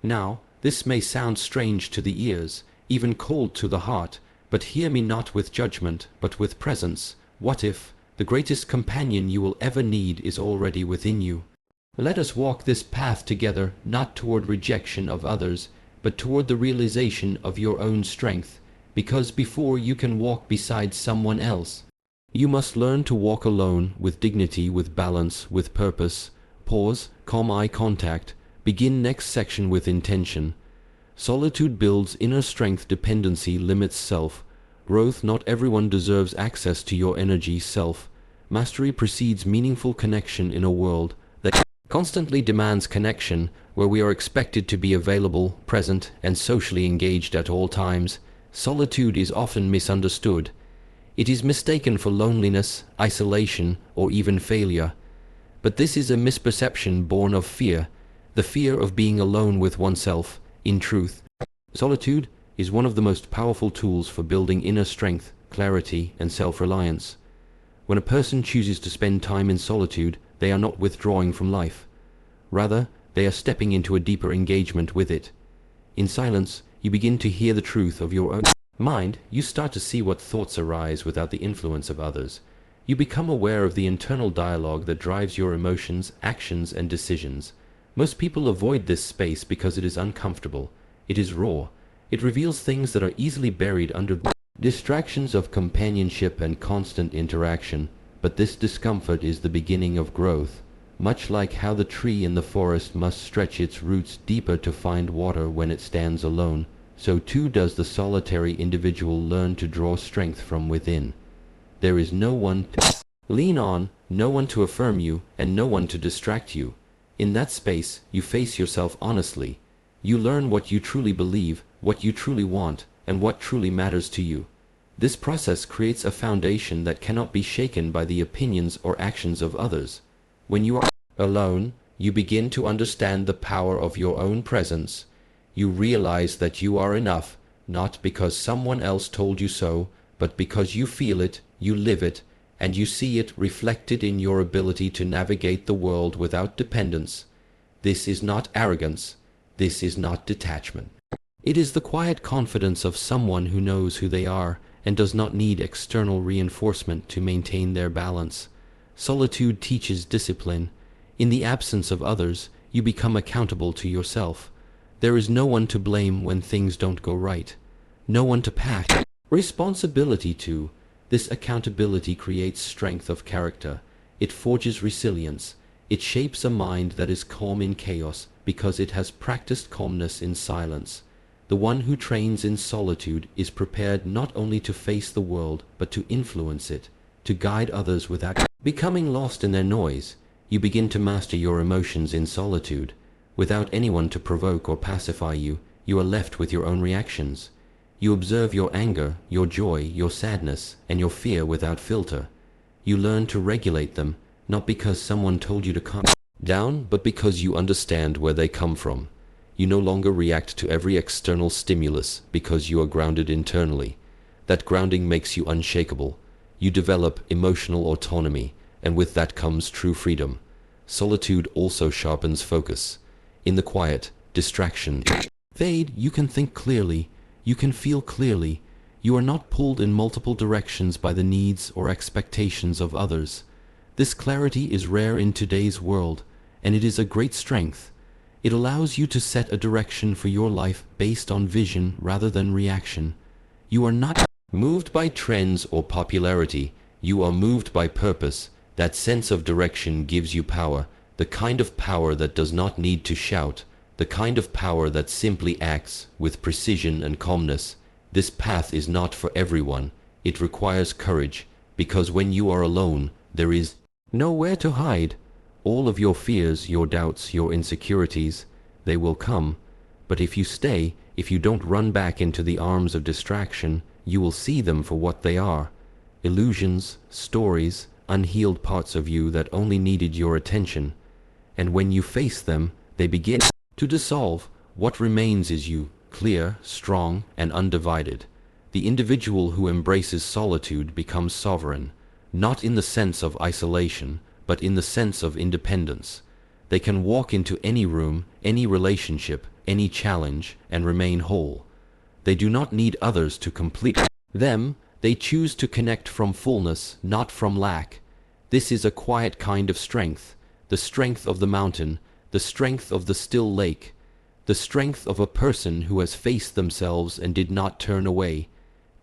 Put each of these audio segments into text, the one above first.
Now, this may sound strange to the ears, even cold to the heart, but hear me not with judgment, but with presence. What if the greatest companion you will ever need is already within you? Let us walk this path together, not toward rejection of others, but toward the realization of your own strength, because before you can walk beside someone else, you must learn to walk alone, with dignity, with balance, with purpose. Pause, calm eye contact, begin next section with intention. Solitude builds inner strength, dependency limits self. Growth, not everyone deserves access to your energy self. Mastery precedes meaningful connection in a world that constantly demands connection, where we are expected to be available, present, and socially engaged at all times. Solitude is often misunderstood. It is mistaken for loneliness, isolation, or even failure. But this is a misperception born of fear, the fear of being alone with oneself. In truth, solitude is one of the most powerful tools for building inner strength, clarity, and self-reliance. When a person chooses to spend time in solitude, they are not withdrawing from life. Rather, they are stepping into a deeper engagement with it. In silence, you begin to hear the truth of your own mind. You start to see what thoughts arise without the influence of others. You become aware of the internal dialogue that drives your emotions, actions, and decisions. Most people avoid this space because it is uncomfortable. It is raw. It reveals things that are easily buried under distractions of companionship and constant interaction. But this discomfort is the beginning of growth. Much like how the tree in the forest must stretch its roots deeper to find water when it stands alone, so too does the solitary individual learn to draw strength from within. There is no one to lean on, no one to affirm you, and no one to distract you. In that space, you face yourself honestly. You learn what you truly believe, what you truly want, and what truly matters to you. This process creates a foundation that cannot be shaken by the opinions or actions of others. When you are alone, you begin to understand the power of your own presence. You realize that you are enough, not because someone else told you so, but because you feel it, you live it, and you see it reflected in your ability to navigate the world without dependence. This is not arrogance. This is not detachment. It is the quiet confidence of someone who knows who they are and does not need external reinforcement to maintain their balance. Solitude teaches discipline. In the absence of others, you become accountable to yourself. There is no one to blame when things don't go right. No one to pass responsibility to. This accountability creates strength of character. It forges resilience. It shapes a mind that is calm in chaos because it has practiced calmness in silence. The one who trains in solitude is prepared not only to face the world, but to influence it, to guide others without becoming lost in their noise. You begin to master your emotions in solitude. Without anyone to provoke or pacify you, you are left with your own reactions. You observe your anger, your joy, your sadness, and your fear without filter. You learn to regulate them, not because someone told you to calm down, but because you understand where they come from. You no longer react to every external stimulus because you are grounded internally. That grounding makes you unshakable. You develop emotional autonomy, and with that comes true freedom. Solitude also sharpens focus. In the quiet, distraction fade. You can think clearly. You can feel clearly. You are not pulled in multiple directions by the needs or expectations of others. This clarity is rare in today's world, and it is a great strength. It allows you to set a direction for your life based on vision rather than reaction. You are not moved by trends or popularity. You are moved by purpose. That sense of direction gives you power, the kind of power that does not need to shout, the kind of power that simply acts with precision and calmness. This path is not for everyone. It requires courage, because when you are alone, there is nowhere to hide. All of your fears, your doubts, your insecurities, they will come. But if you stay, if you don't run back into the arms of distraction, you will see them for what they are. Illusions, stories, unhealed parts of you that only needed your attention. And when you face them, they begin to dissolve. What remains is you, clear, strong, and undivided. The individual who embraces solitude becomes sovereign, not in the sense of isolation, but in the sense of independence. They can walk into any room, any relationship, any challenge and remain whole. They do not need others to complete them. They choose to connect from fullness, not from lack. This is a quiet kind of strength, the strength of the mountain, the strength of the still lake, the strength of a person who has faced themselves and did not turn away.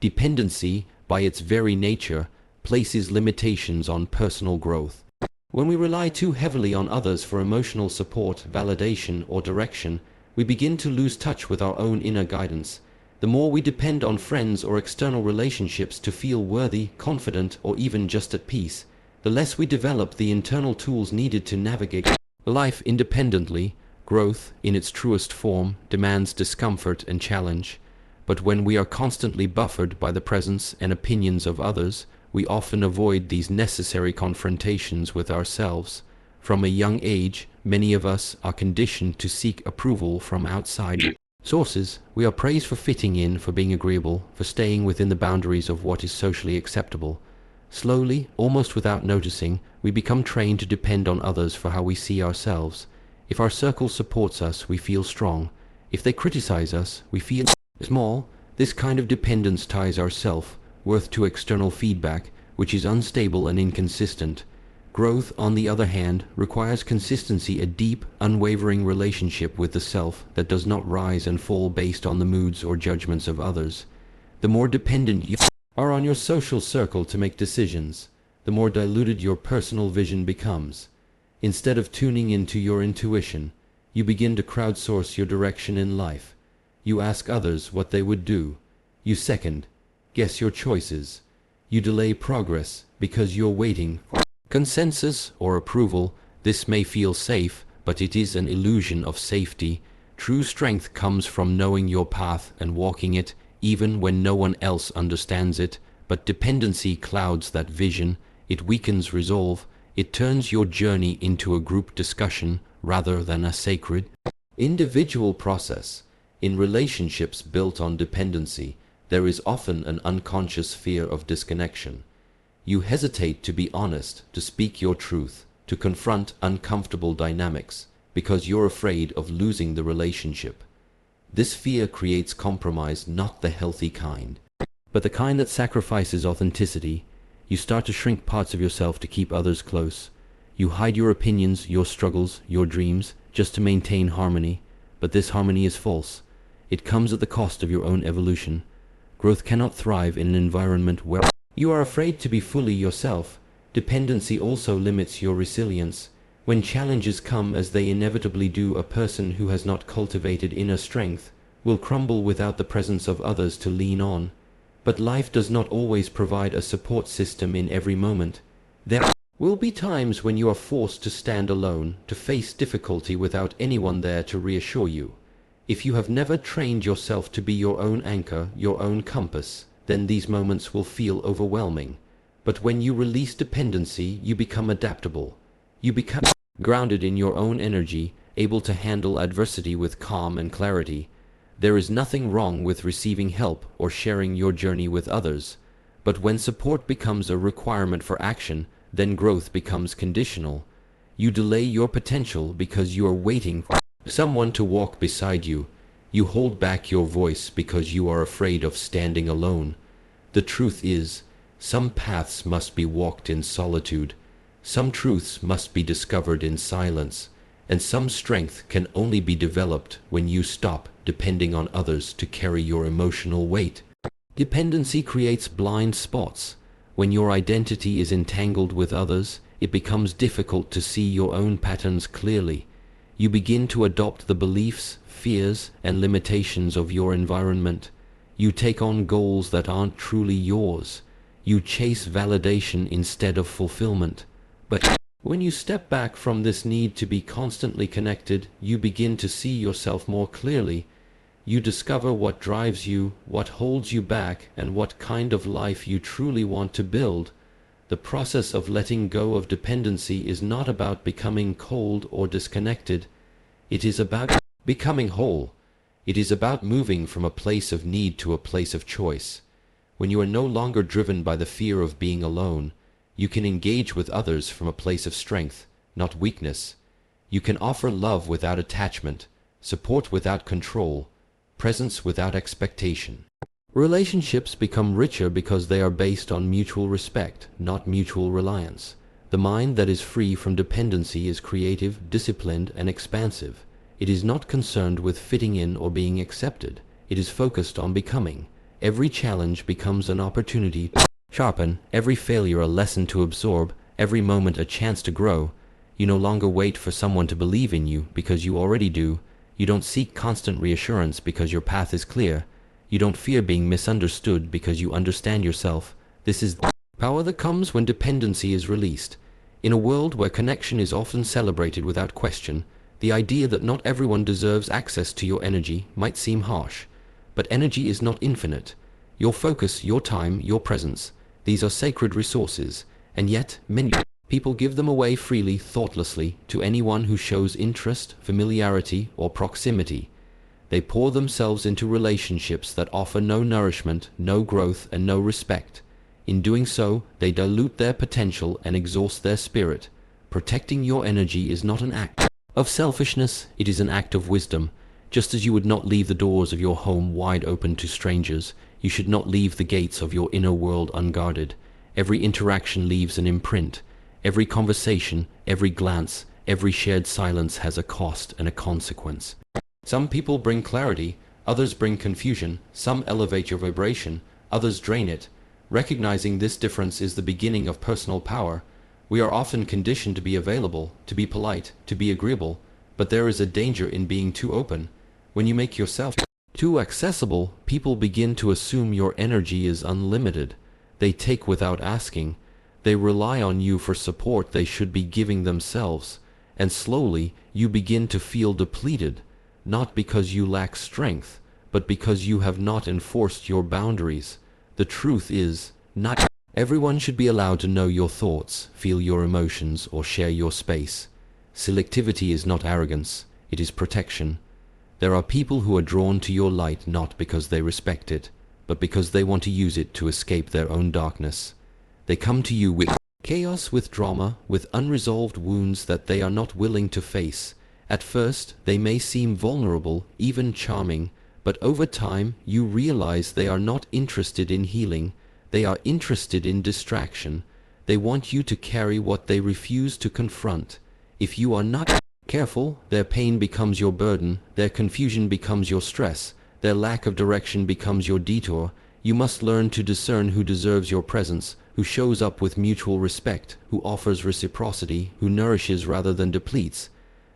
Dependency, by its very nature, places limitations on personal growth. When we rely too heavily on others for emotional support, validation, or direction, we begin to lose touch with our own inner guidance. The more we depend on friends or external relationships to feel worthy, confident, or even just at peace, the less we develop the internal tools needed to navigate life independently. Growth, in its truest form, demands discomfort and challenge. But when we are constantly buffered by the presence and opinions of others, we often avoid these necessary confrontations with ourselves. From a young age, many of us are conditioned to seek approval from outside sources. We are praised for fitting in, for being agreeable, for staying within the boundaries of what is socially acceptable. Slowly, almost without noticing, we become trained to depend on others for how we see ourselves. If our circle supports us, we feel strong. If they criticize us, we feel small. This kind of dependence ties our self-worth to external feedback, which is unstable and inconsistent. Growth, on the other hand, requires consistency, a deep, unwavering relationship with the self that does not rise and fall based on the moods or judgments of others. The more dependent you are on your social circle to make decisions, the more diluted your personal vision becomes. Instead of tuning into your intuition, you begin to crowdsource your direction in life. You ask others what they would do. You second-guess your choices. You delay progress because you're waiting for consensus or approval. This may feel safe, but it is an illusion of safety. True strength comes from knowing your path and walking it, even when no one else understands it. But dependency clouds that vision. It weakens resolve. It turns your journey into a group discussion rather than a sacred individual process. In relationships built on dependency, there is often an unconscious fear of disconnection. You hesitate to be honest, to speak your truth, to confront uncomfortable dynamics, because you're afraid of losing the relationship. This fear creates compromise, not the healthy kind, but the kind that sacrifices authenticity. You start to shrink parts of yourself to keep others close. You hide your opinions, your struggles, your dreams, just to maintain harmony. But this harmony is false. It comes at the cost of your own evolution. Growth cannot thrive in an environment where you are afraid to be fully yourself. Dependency also limits your resilience. When challenges come, as they inevitably do, a person who has not cultivated inner strength will crumble without the presence of others to lean on. But life does not always provide a support system in every moment. There will be times when you are forced to stand alone, to face difficulty without anyone there to reassure you. If you have never trained yourself to be your own anchor, your own compass, then these moments will feel overwhelming. But when you release dependency, you become adaptable. You become grounded in your own energy, able to handle adversity with calm and clarity. There is nothing wrong with receiving help or sharing your journey with others. But when support becomes a requirement for action, then growth becomes conditional. You delay your potential because you are waiting for someone to walk beside you. You hold back your voice because you are afraid of standing alone. The truth is, some paths must be walked in solitude. Some truths must be discovered in silence. And some strength can only be developed when you stop depending on others to carry your emotional weight. Dependency creates blind spots. When your identity is entangled with others, it becomes difficult to see your own patterns clearly. You begin to adopt the beliefs, fears, and limitations of your environment. You take on goals that aren't truly yours. You chase validation instead of fulfillment. But when you step back from this need to be constantly connected, you begin to see yourself more clearly. You discover what drives you, what holds you back, and what kind of life you truly want to build. The process of letting go of dependency is not about becoming cold or disconnected. It is about becoming whole. It is about moving from a place of need to a place of choice. When you are no longer driven by the fear of being alone, you can engage with others from a place of strength, not weakness. You can offer love without attachment, support without control, presence without expectation. Relationships become richer because they are based on mutual respect, not mutual reliance. The mind that is free from dependency is creative, disciplined, and expansive. It is not concerned with fitting in or being accepted. It is focused on becoming. Every challenge becomes an opportunity to sharpen, every failure a lesson to absorb, every moment a chance to grow. You no longer wait for someone to believe in you because you already do. You don't seek constant reassurance because your path is clear. You don't fear being misunderstood because you understand yourself. This is the power that comes when dependency is released. In a world where connection is often celebrated without question, the idea that not everyone deserves access to your energy might seem harsh. But energy is not infinite. Your focus, your time, your presence, these are sacred resources, and yet many people give them away freely, thoughtlessly, to anyone who shows interest, familiarity, or proximity. They pour themselves into relationships that offer no nourishment, no growth, and no respect. In doing so, they dilute their potential and exhaust their spirit. Protecting your energy is not an act of selfishness, it is an act of wisdom. Just as you would not leave the doors of your home wide open to strangers, you should not leave the gates of your inner world unguarded. Every interaction leaves an imprint. Every conversation, every glance, every shared silence has a cost and a consequence. Some people bring clarity, others bring confusion, some elevate your vibration, others drain it. Recognizing this difference is the beginning of personal power. We are often conditioned to be available, to be polite, to be agreeable, but there is a danger in being too open. When you make yourself too accessible, people begin to assume your energy is unlimited. They take without asking. They rely on you for support they should be giving themselves, and slowly you begin to feel depleted, not because you lack strength, but because you have not enforced your boundaries. The truth is, not everyone should be allowed to know your thoughts, feel your emotions, or share your space. Selectivity is not arrogance, it is protection. There are people who are drawn to your light not because they respect it, but because they want to use it to escape their own darkness. They come to you with chaos, with drama, with unresolved wounds that they are not willing to face. At first, they may seem vulnerable, even charming, but over time, you realize they are not interested in healing. They are interested in distraction. They want you to carry what they refuse to confront. If you are not careful, their pain becomes your burden, their confusion becomes your stress, their lack of direction becomes your detour. You must learn to discern who deserves your presence, who shows up with mutual respect, who offers reciprocity, who nourishes rather than depletes.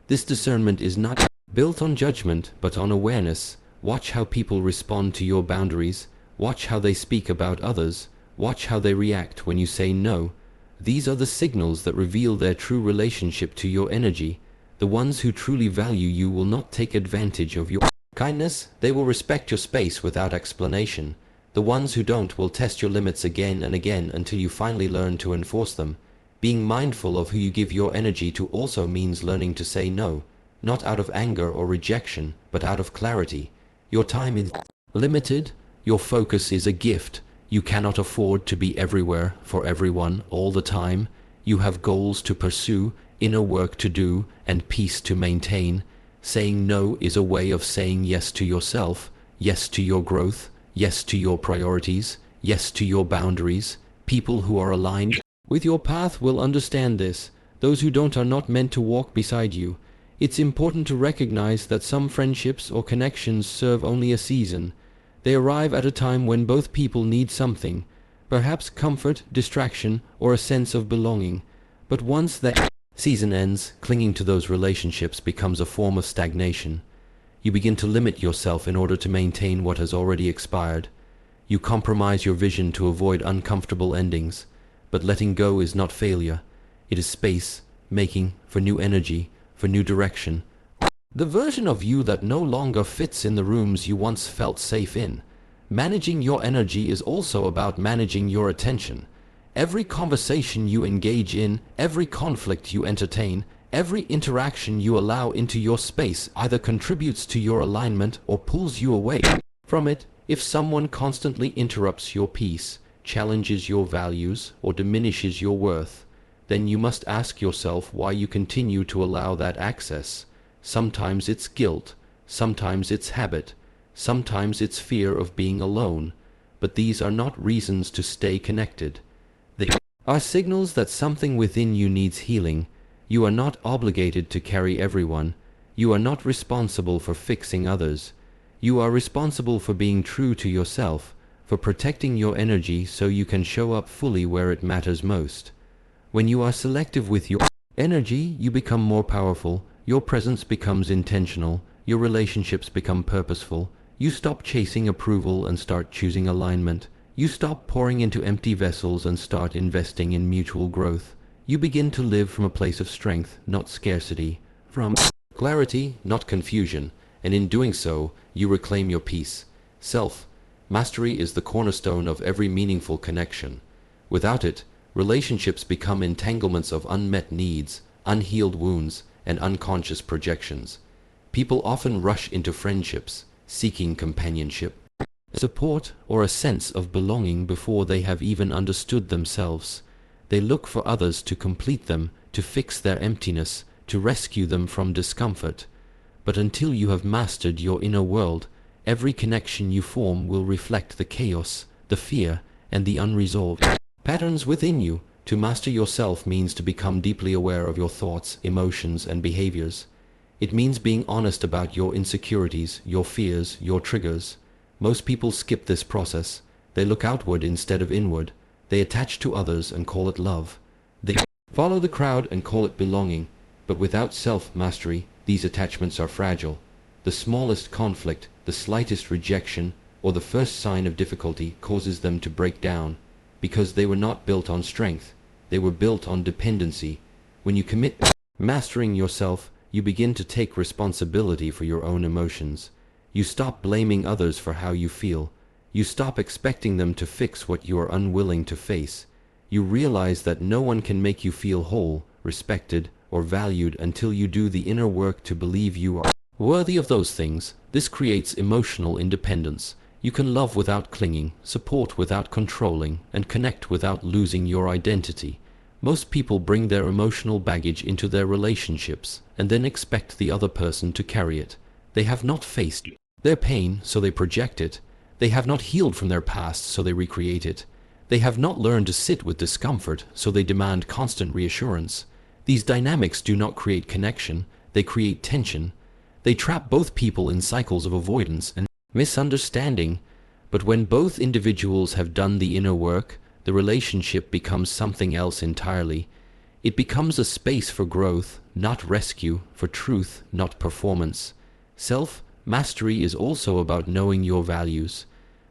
This discernment is not built on judgment, but on awareness. Watch how people respond to your boundaries. Watch how they speak about others. Watch how they react when you say no. These are the signals that reveal their true relationship to your energy. The ones who truly value you will not take advantage of your kindness. They will respect your space without explanation. The ones who don't will test your limits again and again until you finally learn to enforce them. Being mindful of who you give your energy to also means learning to say no, not out of anger or rejection, but out of clarity. Your time is limited. Your focus is a gift. You cannot afford to be everywhere for everyone all the time. You have goals to pursue, inner work to do, and peace to maintain. Saying no is a way of saying yes to yourself, yes to your growth, yes to your priorities, yes to your boundaries. People who are aligned with your path will understand this. Those who don't are not meant to walk beside you. It's important to recognize that some friendships or connections serve only a season. They arrive at a time when both people need something, perhaps comfort, distraction, or a sense of belonging. But once that season ends, clinging to those relationships becomes a form of stagnation. You begin to limit yourself in order to maintain what has already expired. You compromise your vision to avoid uncomfortable endings. But letting go is not failure. It is space, making for new energy, for new direction. The version of you that no longer fits in the rooms you once felt safe in. Managing your energy is also about managing your attention. Every conversation you engage in, every conflict you entertain, every interaction you allow into your space either contributes to your alignment or pulls you away from it. If someone constantly interrupts your peace, challenges your values, or diminishes your worth, then you must ask yourself why you continue to allow that access. Sometimes it's guilt, sometimes it's habit, sometimes it's fear of being alone, but these are not reasons to stay connected. They are signals that something within you needs healing. You are not obligated to carry everyone. You are not responsible for fixing others. You are responsible for being true to yourself, for protecting your energy so you can show up fully where it matters most. When you are selective with your energy, you become more powerful, your presence becomes intentional, your relationships become purposeful, you stop chasing approval and start choosing alignment, you stop pouring into empty vessels and start investing in mutual growth. You begin to live from a place of strength, not scarcity, from clarity, not confusion, and in doing so, you reclaim your peace. Self-mastery is the cornerstone of every meaningful connection. Without it, relationships become entanglements of unmet needs, unhealed wounds, and unconscious projections. People often rush into friendships, seeking companionship, support, or a sense of belonging before they have even understood themselves. They look for others to complete them, to fix their emptiness, to rescue them from discomfort. But until you have mastered your inner world, every connection you form will reflect the chaos, the fear, and the unresolved patterns within you. To master yourself means to become deeply aware of your thoughts, emotions, and behaviors. It means being honest about your insecurities, your fears, your triggers. Most people skip this process. They look outward instead of inward. They attach to others and call it love. They follow the crowd and call it belonging. But without self-mastery, these attachments are fragile. The smallest conflict, the slightest rejection, or the first sign of difficulty causes them to break down, because they were not built on strength. They were built on dependency. When you commit to mastering yourself, you begin to take responsibility for your own emotions. You stop blaming others for how you feel. You stop expecting them to fix what you are unwilling to face. You realize that no one can make you feel whole, respected, or valued until you do the inner work to believe you are worthy of those things. This creates emotional independence. You can love without clinging, support without controlling, and connect without losing your identity. Most people bring their emotional baggage into their relationships and then expect the other person to carry it. They have not faced their pain, so they project it. They have not healed from their past, so they recreate it. They have not learned to sit with discomfort, so they demand constant reassurance. These dynamics do not create connection, they create tension. They trap both people in cycles of avoidance and misunderstanding. But when both individuals have done the inner work, the relationship becomes something else entirely. It becomes a space for growth, not rescue, for truth, not performance. Self-mastery is also about knowing your values.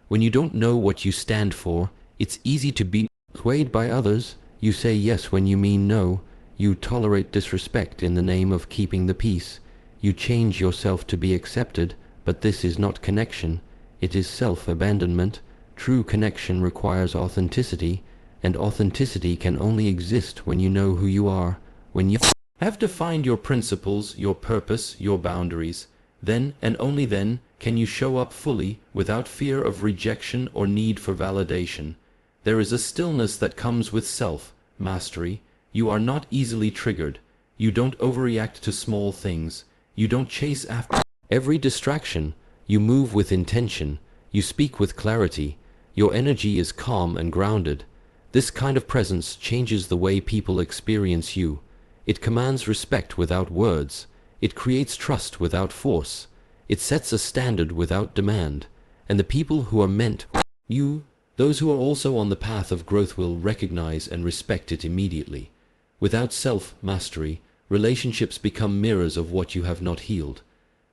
When you don't know what you stand for, it's easy to be swayed by others. You say yes when you mean no. You tolerate disrespect in the name of keeping the peace. You change yourself to be accepted, but this is not connection. It is self-abandonment. True connection requires authenticity, and authenticity can only exist when you know who you are, when you have defined your principles, your purpose, your boundaries. Then, and only then, can you show up fully, without fear of rejection or need for validation. There is a stillness that comes with self-mastery. You are not easily triggered. You don't overreact to small things. You don't chase after every distraction. You move with intention. You speak with clarity. Your energy is calm and grounded. This kind of presence changes the way people experience you. It commands respect without words. It creates trust without force. It sets a standard without demand. And the people who are meant for you, those who are also on the path of growth, will recognize and respect it immediately. Without self-mastery, relationships become mirrors of what you have not healed.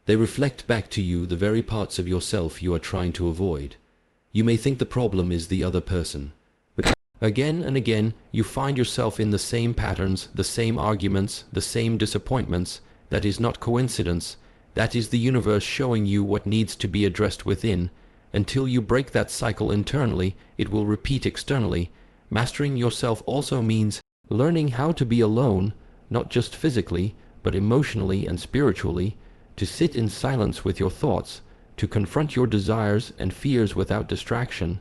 They reflect back to you the very parts of yourself you are trying to avoid. You may think the problem is the other person, but again and again you find yourself in the same patterns, the same arguments, the same disappointments. That is not coincidence. That is the universe showing you what needs to be addressed within. Until you break that cycle internally, it will repeat externally. Mastering yourself also means learning how to be alone, not just physically, but emotionally and spiritually, to sit in silence with your thoughts, to confront your desires and fears without distraction.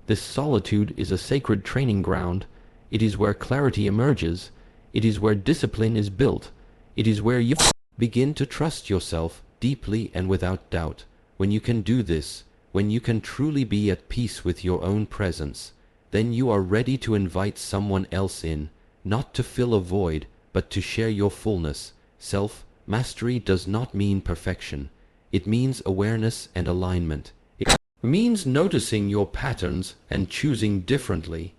This solitude is a sacred training ground. It is where clarity emerges. It is where discipline is built. It is where you begin to trust yourself, deeply and without doubt. When you can do this, when you can truly be at peace with your own presence, then you are ready to invite someone else in, not to fill a void, but to share your fullness. Self-mastery does not mean perfection. It means awareness and alignment. It means noticing your patterns and choosing differently.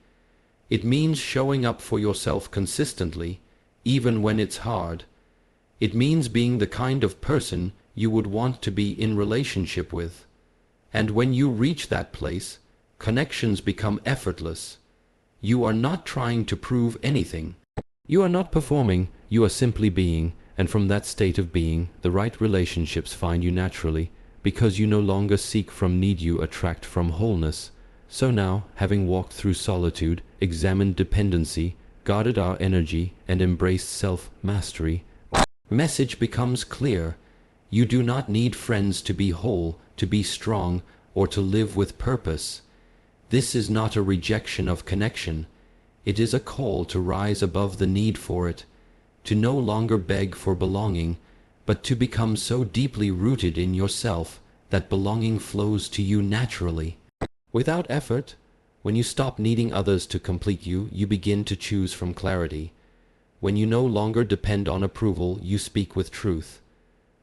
It means showing up for yourself consistently, even when it's hard. It means being the kind of person you would want to be in relationship with. And when you reach that place, connections become effortless. You are not trying to prove anything. You are not performing, you are simply being, and from that state of being, the right relationships find you naturally, because you no longer seek from need, you attract from wholeness. So now, having walked through solitude, examined dependency, guarded our energy, and embraced self-mastery, message becomes clear. You do not need friends to be whole, to be strong, or to live with purpose. This is not a rejection of connection. It is a call to rise above the need for it, to no longer beg for belonging, but to become so deeply rooted in yourself that belonging flows to you naturally. Without effort, when you stop needing others to complete you, you begin to choose from clarity. When you no longer depend on approval, you speak with truth.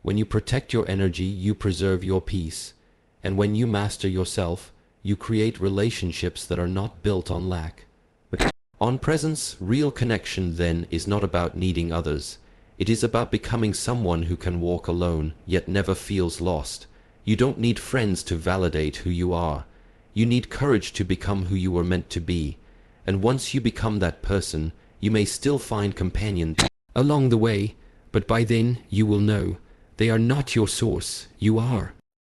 When you protect your energy, you preserve your peace. And when you master yourself, you create relationships that are not built on lack, but on presence. Real connection, then, is not about needing others. It is about becoming someone who can walk alone, yet never feels lost. You don't need friends to validate who you are. You need courage to become who you were meant to be. And once you become that person, you may still find companions along the way, but by then you will know they are not your source, you are.